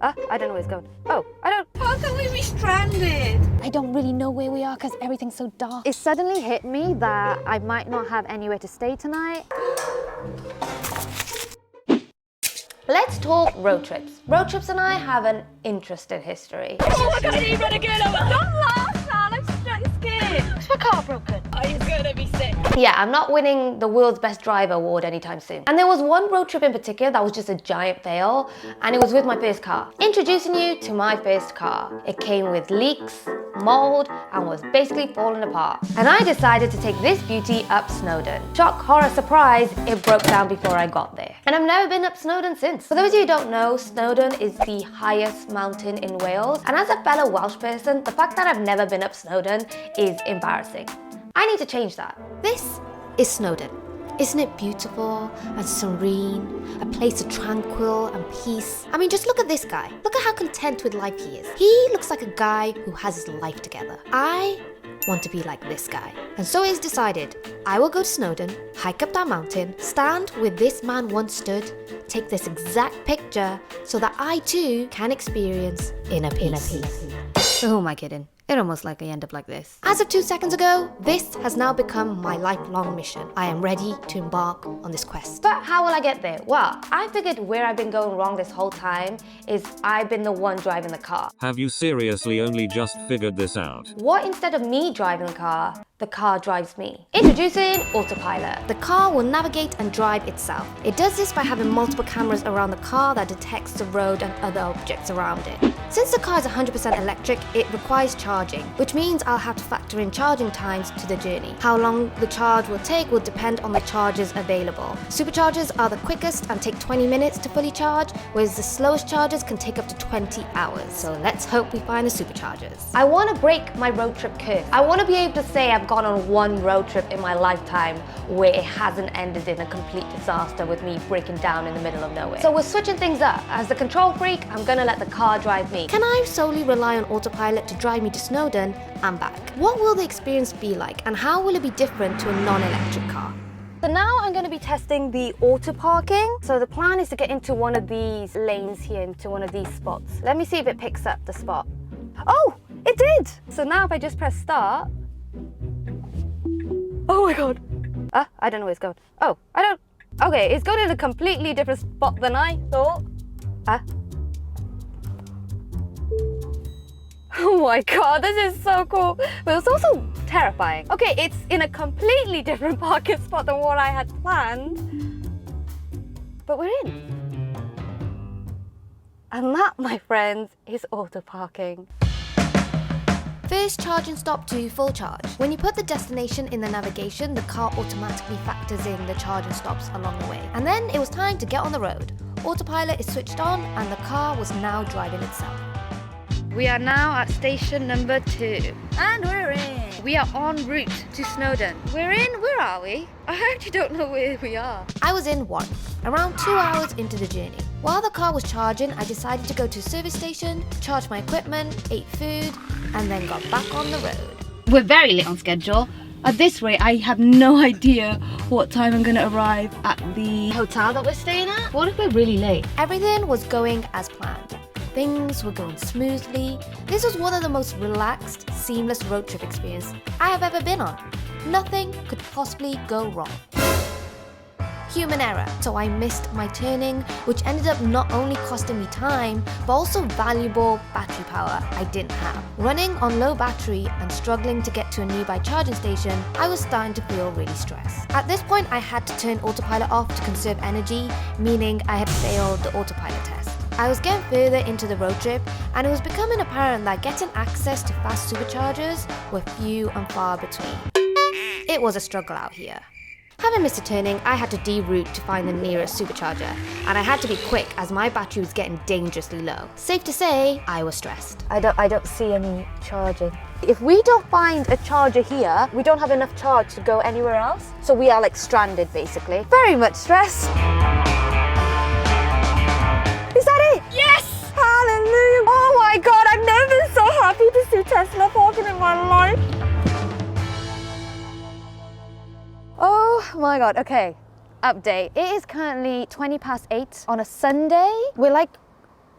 I don't know where it's going. Oh, I don't... How can we be stranded? I don't really know where we are because everything's so dark. It suddenly hit me that I might not have anywhere to stay tonight. Let's talk road trips. Road trips and I have an interesting history. Oh my god, you better get over. Don't laugh, Sal. I'm scared. Is my car broken? Oh, you're gonna be sick. Yeah, I'm not winning the world's best driver award anytime soon. And there was one road trip in particular that was just a giant fail, and it was with my first car. Introducing you to my first car. It came with leaks, mold, and was basically falling apart. And I decided to take this beauty up Snowdon. Shock, horror, surprise, it broke down before I got there. And I've never been up Snowdon since. For those of you who don't know, Snowdon is the highest mountain in Wales. And as a fellow Welsh person, the fact that I've never been up Snowdon is embarrassing. I need to change that. This is Snowdon. Isn't it beautiful and serene? A place of tranquil and peace. I mean, just look at this guy. Look at how content with life he is. He looks like a guy who has his life together. I want to be like this guy. And so it's decided, I will go to Snowdon, hike up that mountain, stand where this man once stood, take this exact picture so that I too can experience inner peace. Who am I kidding? It almost likely end up like this. As of 2 seconds ago, this has now become my lifelong mission. I am ready to embark on this quest. But how will I get there? Well, I figured where I've been going wrong this whole time is I've been the one driving the car. Have you seriously only just figured this out? What instead of me driving the car drives me? Introducing Autopilot. The car will navigate and drive itself. It does this by having multiple cameras around the car that detects the road and other objects around it. Since the car is 100% electric, it requires charging, which means I'll have to factor in charging times to the journey. How long the charge will take will depend on the chargers available. Superchargers are the quickest and take 20 minutes to fully charge, whereas the slowest chargers can take up to 20 hours. So let's hope we find the superchargers. I want to break my road trip curse. I want to be able to say I've gone on one road trip in my lifetime where it hasn't ended in a complete disaster with me breaking down in the middle of nowhere. So we're switching things up. As the control freak, I'm gonna let the car drive me. Can I solely rely on Autopilot to drive me to Snowdon and back? What will the experience be like, and how will it be different to a non-electric car? So now I'm going to be testing the auto parking. So the plan is to get into one of these lanes here, into one of these spots. Let me see if it picks up the spot. Oh, it did! So now if I just press start. Oh my god. I don't know where it's going. Oh, I don't. Okay, it's going in a completely different spot than I thought. Oh my god, this is so cool. But it's also terrifying. Okay, it's in a completely different parking spot than what I had planned. But we're in. And that, my friends, is auto parking. First charging stop to full charge. When you put the destination in the navigation, the car automatically factors in the charging stops along the way. And then it was time to get on the road. Autopilot is switched on and the car was now driving itself. We are now at station number 2. And we're in. We are en route to Snowdon. We're in, where are we? I actually don't know where we are. I was in 1, around 2 hours into the journey. While the car was charging, I decided to go to a service station, charge my equipment, ate food, and then got back on the road. We're very late on schedule. At this rate, I have no idea what time I'm going to arrive at the hotel that we're staying at. What if we're really late? Everything was going as planned. Things were going smoothly. This was one of the most relaxed, seamless road trip experiences I have ever been on. Nothing could possibly go wrong. Human error. So I missed my turning, which ended up not only costing me time, but also valuable battery power I didn't have. Running on low battery and struggling to get to a nearby charging station, I was starting to feel really stressed. At this point, I had to turn autopilot off to conserve energy, meaning I had failed the autopilot test. I was getting further into the road trip, and it was becoming apparent that getting access to fast superchargers were few and far between. It was a struggle out here. Having missed a turning, I had to de-route to find the nearest supercharger, and I had to be quick as my battery was getting dangerously low. Safe to say, I was stressed. I don't see any charging. If we don't find a charger here, we don't have enough charge to go anywhere else. So we are like stranded basically. Very much stressed. Is that it? Yes! Hallelujah! Oh my god, I've never been so happy to see Tesla parking in my life. Oh my god, okay. Update. It is currently 8:20 on a Sunday. We're like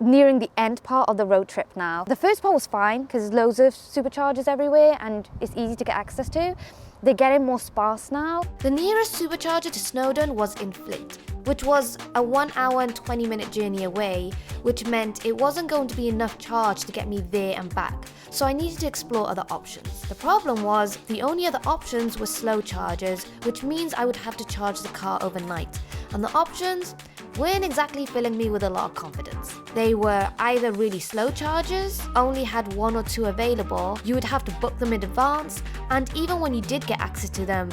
nearing the end part of the road trip now. The first part was fine because there's loads of superchargers everywhere and it's easy to get access to. They're getting more sparse now. The nearest supercharger to Snowdon was in Fleet, which was a 1 hour and 20-minute journey away, which meant it wasn't going to be enough charge to get me there and back, so I needed to explore other options. The problem was the only other options were slow chargers, which means I would have to charge the car overnight, and the options weren't exactly filling me with a lot of confidence. They were either really slow chargers, only had 1 or 2 available, you would have to book them in advance, and even when you did get access to them,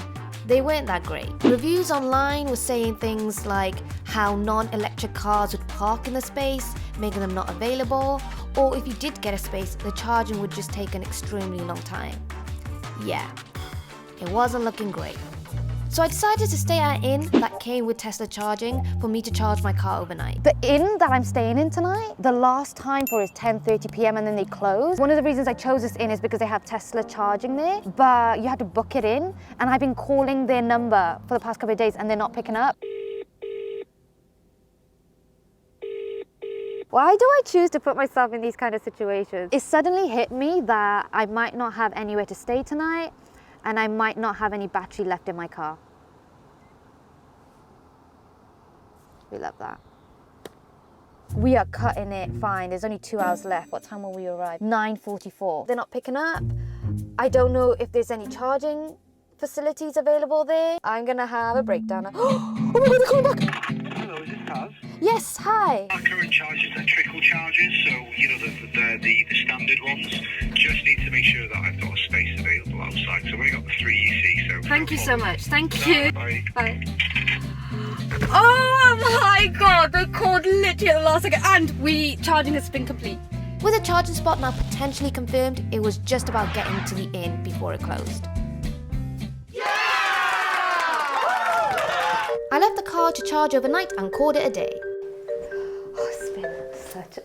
they weren't that great. Reviews online were saying things like how non-electric cars would park in the space, making them not available, or if you did get a space, the charging would just take an extremely long time. Yeah, it wasn't looking great. So I decided to stay at an inn that came with Tesla charging for me to charge my car overnight. The inn that I'm staying in tonight, the last time for is 10:30 p.m. and then they close. One of the reasons I chose this inn is because they have Tesla charging there, but you have to book it in. And I've been calling their number for the past couple of days and they're not picking up. Why do I choose to put myself in these kind of situations? It suddenly hit me that I might not have anywhere to stay tonight and I might not have any battery left in my car. We love that. We are cutting it fine. There's only 2 hours left. What time will we arrive? 9:44. They're not picking up. I don't know if there's any charging facilities available there. I'm gonna have a breakdown. Oh my God, they're coming back! Hello, is this Taz? Yes, hi. Our current charges are trickle charges, so you know the standard ones. Just need to make sure that I've got a space available outside. So we got the 3 you see. So Thank you so much. Thank you. Bye. Bye. Oh my God, the called literally at the last second, and charging has been complete. With a charging spot now potentially confirmed, it was just about getting to the inn before it closed. I left the car to charge overnight and called it a day. Oh, it's been such a...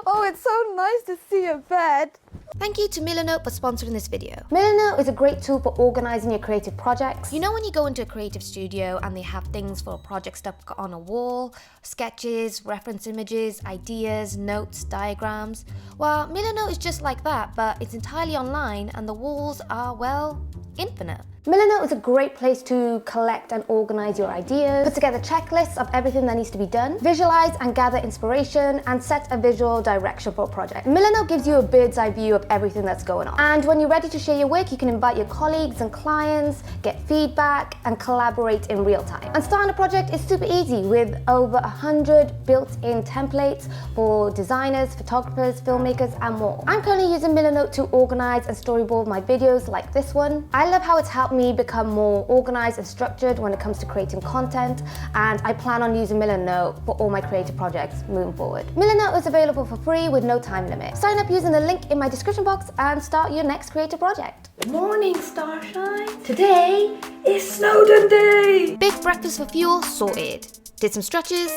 Oh, it's so nice to see a bed. Thank you to Milanote for sponsoring this video. Milanote is a great tool for organizing your creative projects. You know when you go into a creative studio and they have things for a project stuck on a wall, sketches, reference images, ideas, notes, diagrams? Well, Milanote is just like that, but it's entirely online and the walls are, well, infinite. Milanote is a great place to collect and organize your ideas, put together checklists of everything that needs to be done, visualize and gather inspiration, and set a visual direction for a project. Milanote gives you a bird's eye view of everything that's going on. And when you're ready to share your work, you can invite your colleagues and clients, get feedback, and collaborate in real time. And starting a project is super easy with over 100 built-in templates for designers, photographers, filmmakers, and more. I'm currently using Milanote to organize and storyboard my videos like this one. I love how it's helped me become more organized and structured when it comes to creating content, and I plan on using Milanote for all my creative projects moving forward. Milanote is available for free with no time limit. Sign up using the link in my description box and start your next creative project. Morning, Starshine. Today is Snowdon Day. Big breakfast for fuel sorted. Did some stretches,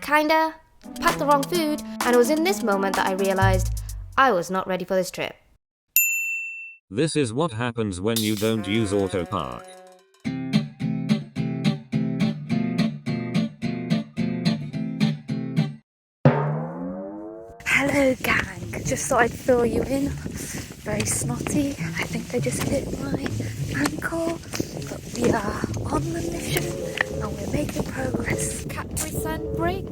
kinda, packed the wrong food, and it was in this moment that I realized I was not ready for this trip. This is what happens when you don't use autopark. Hello gang, just thought I'd fill you in. Very snotty, I think I just hit my ankle, but we are on the mission and we're making progress. Cat-free sun break.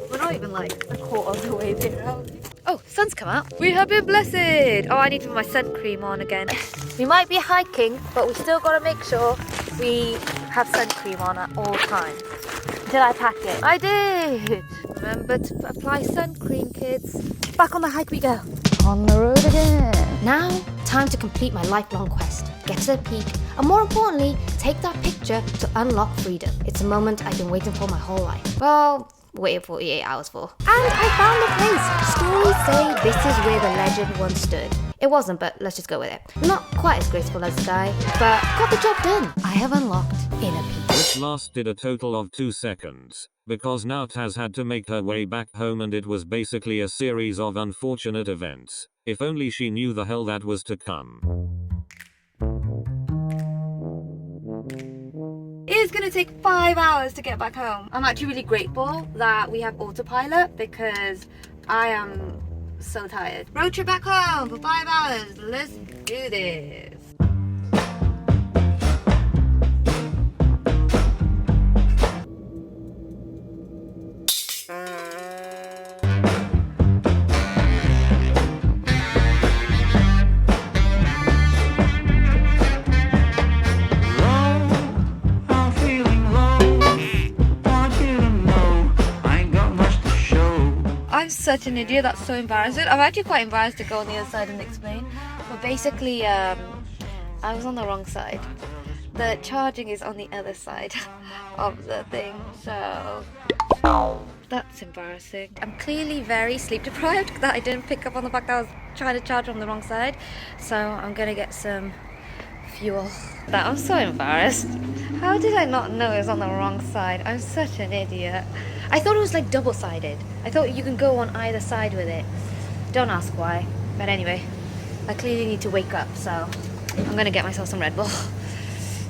We're not even like a quarter of the way there, are we? Oh, sun's come out. We have been blessed. Oh, I need to put my sun cream on again. We might be hiking, but we still gotta make sure we have sun cream on at all times. Did I pack it? I did. Remember to apply sun cream, kids. Back on the hike we go. On the road again. Now, time to complete my lifelong quest. Get to the peak, and more importantly, take that picture to unlock freedom. It's a moment I've been waiting for my whole life. Well, waited 48 hours for. And I found the place. Stories say this is where the legend once stood. It wasn't, but let's just go with it. Not quite as graceful as the guy, but got the job done. I have unlocked inner peace. Which lasted a total of 2 seconds. Because now Taz had to make her way back home and it was basically a series of unfortunate events. If only she knew the hell that was to come. it's gonna take 5 hours to get back home. I'm actually really grateful that we have autopilot because I am so tired. Road trip back home for 5 hours. Let's do this. I'm such an idiot, that's so embarrassing. I'm actually quite embarrassed to go on the other side and explain. But basically, I was on the wrong side. The charging is on the other side of the thing, so that's embarrassing. I'm clearly very sleep deprived that I didn't pick up on the fact that I was trying to charge on the wrong side. So I'm gonna get some fuel. I'm so embarrassed. How did I not know it was on the wrong side? I'm such an idiot. I thought it was like double-sided. I thought you can go on either side with it. Don't ask why. But anyway, I clearly need to wake up, so I'm gonna get myself some Red Bull.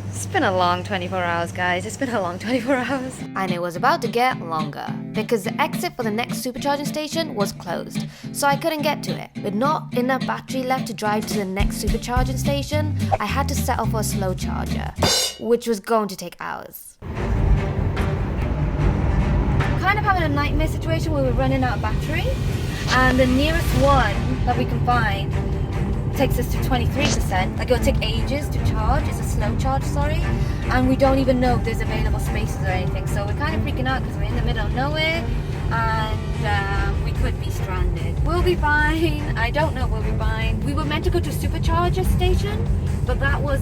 It's been a long 24 hours, guys. It's been a long 24 hours. And it was about to get longer because the exit for the next supercharging station was closed, so I couldn't get to it. With not enough battery left to drive to the next supercharging station, I had to settle for a slow charger, which was going to take hours. Kind of having a nightmare situation where we're running out of battery, and the nearest one that we can find takes us to 23%. Like, it'll take ages to charge. It's a slow charge, sorry, and we don't even know if there's available spaces or anything, so we're kind of freaking out because we're in the middle of nowhere and we could be stranded. We'll be fine. I don't know, we'll be fine. We were meant to go to a supercharger station, but that was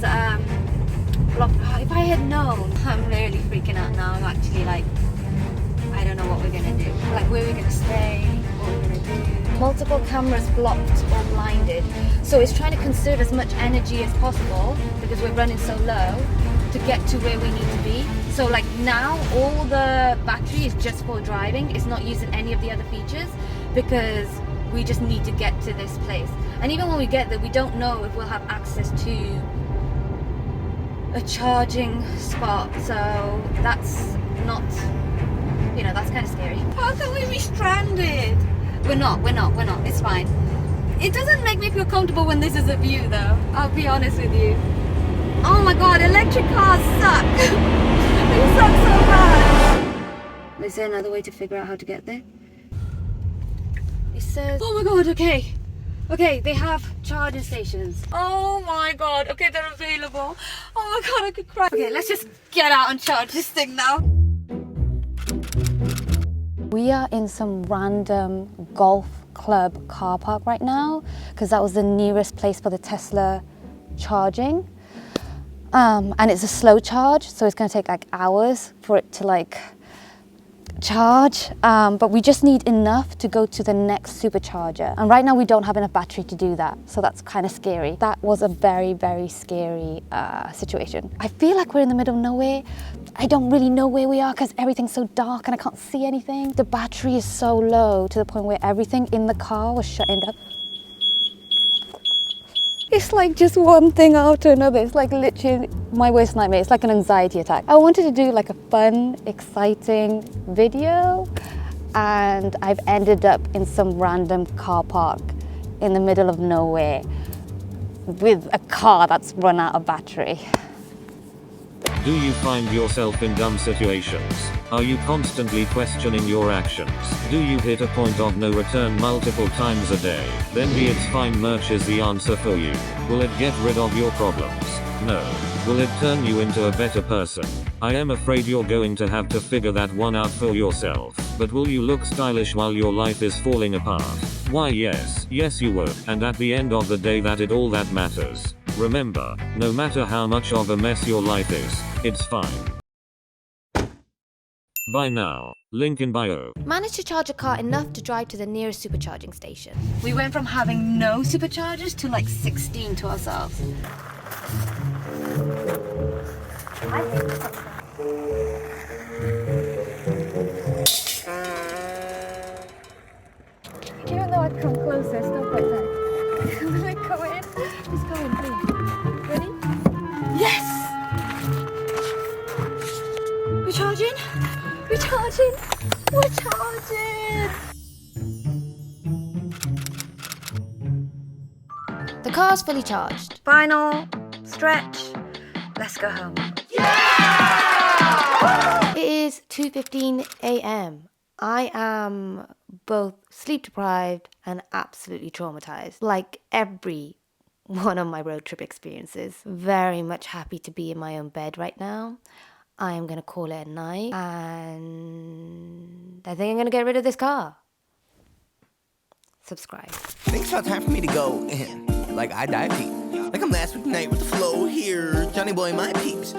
blocked. If I had known. I'm really freaking out now. I'm actually like, I don't know what we're gonna do. Like, where we're gonna stay, what we're gonna do. Multiple cameras blocked or blinded. So it's trying to conserve as much energy as possible because we're running so low to get to where we need to be. So like now, all the battery is just for driving. It's not using any of the other features because we just need to get to this place. And even when we get there, we don't know if we'll have access to a charging spot. So that's not, you know, that's kind of scary. How can we be stranded? We're not. It's fine. It doesn't make me feel comfortable when this is a view though. I'll be honest with you. Oh my god, electric cars suck. They suck so bad. Is there another way to figure out how to get there? It says, oh my god, okay. Okay, they have charging stations. Oh my god, okay, they're available. Oh my god, I could cry. Okay, let's just get out and charge this thing now. We are in some random golf club car park right now because that was the nearest place for the Tesla charging. And it's a slow charge, so it's going to take like hours for it to like charge. But we just need enough to go to the next supercharger. And right now we don't have enough battery to do that. So that's kind of scary. That was a very, very scary situation. I feel like we're in the middle of nowhere. I don't really know where we are because everything's so dark and I can't see anything. The battery is so low to the point where everything in the car was shutting down. It's like just one thing after another. It's like literally my worst nightmare. It's like an anxiety attack. I wanted to do like a fun, exciting video, and I've ended up in some random car park in the middle of nowhere with a car that's run out of battery. Do you find yourself in dumb situations? Are you constantly questioning your actions? Do you hit a point of no return multiple times a day? Then the It's Fine merch is the answer for you. Will it get rid of your problems? No. Will it turn you into a better person? I am afraid you're going to have to figure that one out for yourself. But will you look stylish while your life is falling apart? Why yes you would. And at the end of the day, that is all that matters. Remember, no matter how much of a mess your life is, it's fine. Bye now. Link in bio. Managed to charge a car enough to drive to the nearest supercharging station. We went from having no superchargers to like 16 to ourselves. Even though I'd come closer, it's still quite tight. Will it go in? Just go in, please. Ready? Yes! charging. We're charging. The car's fully charged. Final stretch. Let's go home. It is 2:15 a.m. I am both sleep deprived and absolutely traumatized, like every one of my road trip experiences. Very much happy to be in my own bed right now. I am going to call it a night, and I think I'm going to get rid of this car. Subscribe. I think it's about time for me to go. Like I dive deep. Like I'm last week night with the flow here. Johnny boy, my peeps.